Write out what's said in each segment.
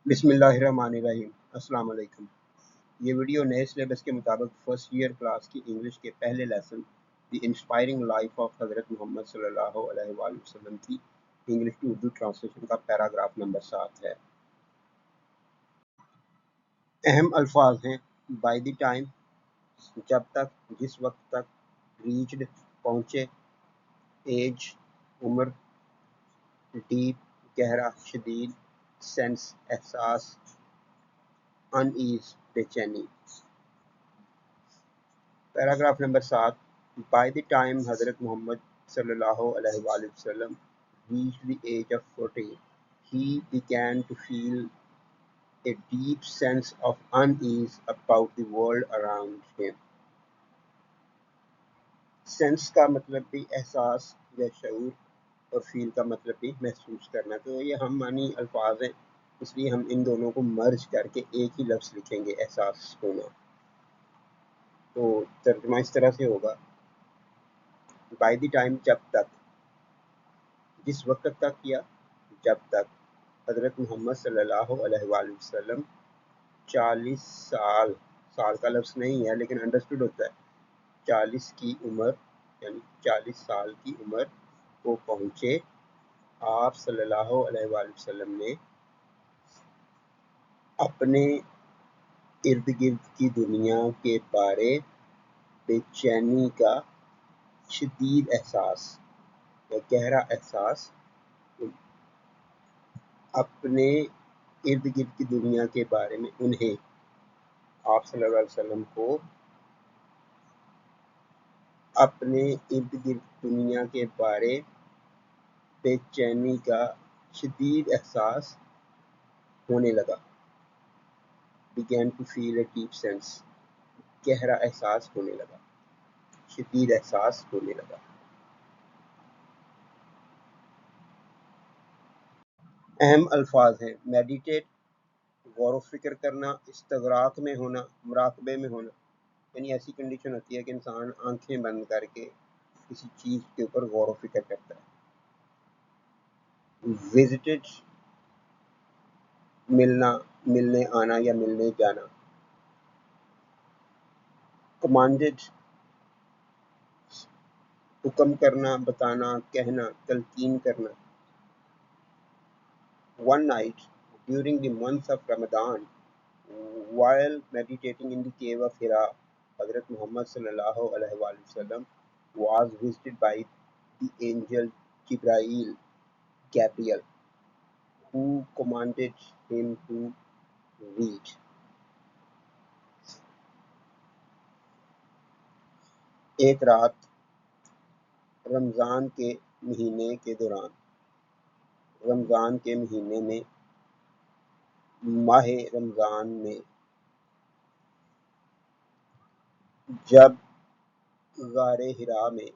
بسم اللہ الرحمن الرحیم۔ السلام علیکم۔ یہ ویڈیو نئے سلیبس کے مطابق فرسٹ ایئر کلاس کی انگلش کے پہلے lesson the inspiring life of حضرت محمد صلی اللہ علیہ وآلہ وسلم کی انگلش ٹو اردو ٹرانسلیشن کا پیراگراف نمبر 7 ہے۔ اہم الفاظ ہیں: بائی دی ٹائم جب تک، جس وقت تک، ریچڈ پہنچے، ایج عمر، ڈیپ گہرا، شدید، سینس احساس، ان ایز بے چینی۔ Paragraph number 7۔ By the time حضرت محمد صلی اللہ علیہ وآلہ وسلم reached the age of 40, he began to feel a deep sense of unease about the world around him. Sense کا مطلب بھی احساس یا شعور، اور فیل کا مطلب بھی محسوس کرنا۔ تو یہ ہم معنی الفاظ ہیں، اس لیے ہم ان دونوں کو مرج کر کے ایک ہی لفظ لکھیں گے، احساس ہونا۔ تو ترجمہ اس طرح سے ہوگا: بائی دی ٹائم جب تک، جس وقت تک یا جب تک، حضرت محمد صلی اللہ علیہ وآلہ وسلم 40 سال، سال کا لفظ نہیں ہے لیکن انڈرسٹوڈ ہوتا ہے، 40 کی عمر یعنی 40 سال کی عمر کو پہنچے، آپ صلی اللہ علیہ وآلہ وسلم نے اپنے ارد گرد کی دنیا کے بارے بے چینی کا شدید احساس یا گہرا احساس، اپنے ارد گرد کی دنیا کے بارے میں انہیں، آپ صلی اللہ علیہ وسلم کو اپنے ارد گرد دنیا کے بارے بے چینی کا شدید احساس ہونے لگا۔ began to feel a deep sense، گہرا احساس ہونے لگا، شدید احساس ہونے لگا۔ اہم الفاظ ہیں: میڈیٹیٹ غور و فکر کرنا، استغراق میں ہونا، مراقبے میں ہونا، یعنی ایسی کنڈیشن ہوتی ہے کہ انسان آنکھیں بند کر کے کسی چیز کے اوپر غور و فکر کرتا ہے۔ وزٹڈ ملنا، ملنے آنا یا ملنے جانا۔ کمانڈڈ حکم کرنا، بتانا، کہنا، تلقین کرنا۔ One night during the month of Ramadan, while meditating in the cave of Hira, Hazrat Muhammad sallallahu alaihi wasallam was visited by the angel Gabriel, who commanded him to read. ایک رات رمضان کے مہینے کے دوران، رمضان کے مہینے میں، ماہ رمضان میں، جب غار حرا میں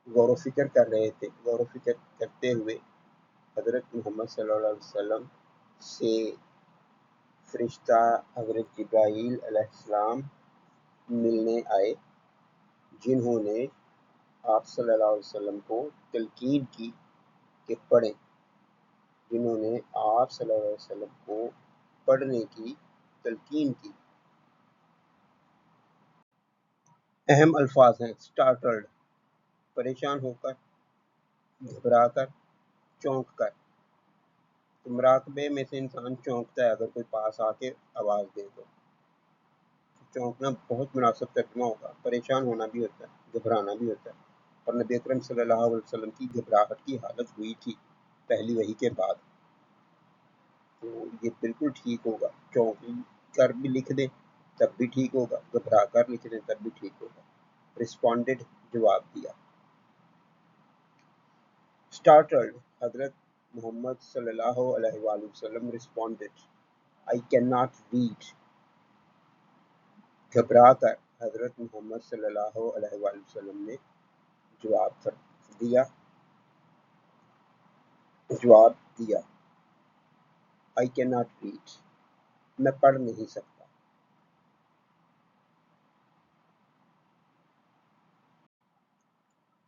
غور و فکر کر رہے تھے، غور و فکر کرتے ہوئے حضرت محمد صلی اللہ علیہ وسلم سے فرشتہ حضرت جبرائیل علیہ السلام ملنے آئے، جنہوں نے آپ صلی اللہ علیہ وسلم کو تلقین کی کہ پڑھیں، جنہوں نے آپ صلی اللہ علیہ وسلم کو پڑھنے کی تلقین کی۔ اہم الفاظ ہیں: سٹارٹلڈ پریشان ہو کر، گھبرا کر، چونک کر۔ تو مراقبے میں سے انسان چونکتا ہے اگر کوئی پاس آ کے آواز دے تو چونکنا بہت مناسب ترجمہ ہوگا۔ پریشان ہونا بھی ہوتا ہے، گھبرانا بھی ہوتا ہے، اور نبی اکرم صلی اللہ علیہ وسلم کی گھبراہٹ کی حالت ہوئی تھی پہلی وحی کے بعد، تو یہ بالکل ٹھیک ہوگا۔ چونک کر بھی لکھ دیں تب بھی ٹھیک ہوگا، گھبرا کر لکھ دیں تب بھی ٹھیک ہوگا۔ رسپونڈڈ جواب دیا۔ Startled, حضرت محمد صلی اللہ علیہ وآلہ وسلم responded, I cannot read. گھبرا کر حضرت محمد صلی اللہ علیہ وآلہ وسلم نے جواب دیا I cannot read، میں پڑھ نہیں سکتا۔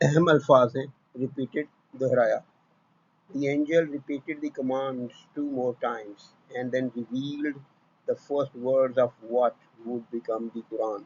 اہم الفاظ ہیں: repeated دہرایا، The angel repeated the commands 2 more times and then revealed the first words of what would become the Quran.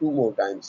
2 more times।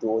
2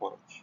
5।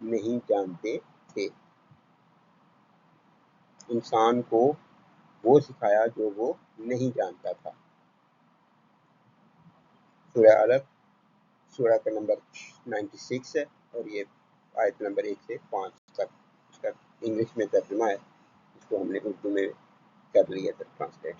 نہیں جانتے تھے۔ انسان کو وہ سکھایا جو وہ نہیں جانتا تھا۔ سورہ علق سورہ کا نمبر 96 ہے اور یہ آیت نمبر 1 سے 5 تک اس کا انگلش میں ترجمہ ہے، اس کو ہم نے اردو میں کر لیا تھا ٹرانسلیٹ۔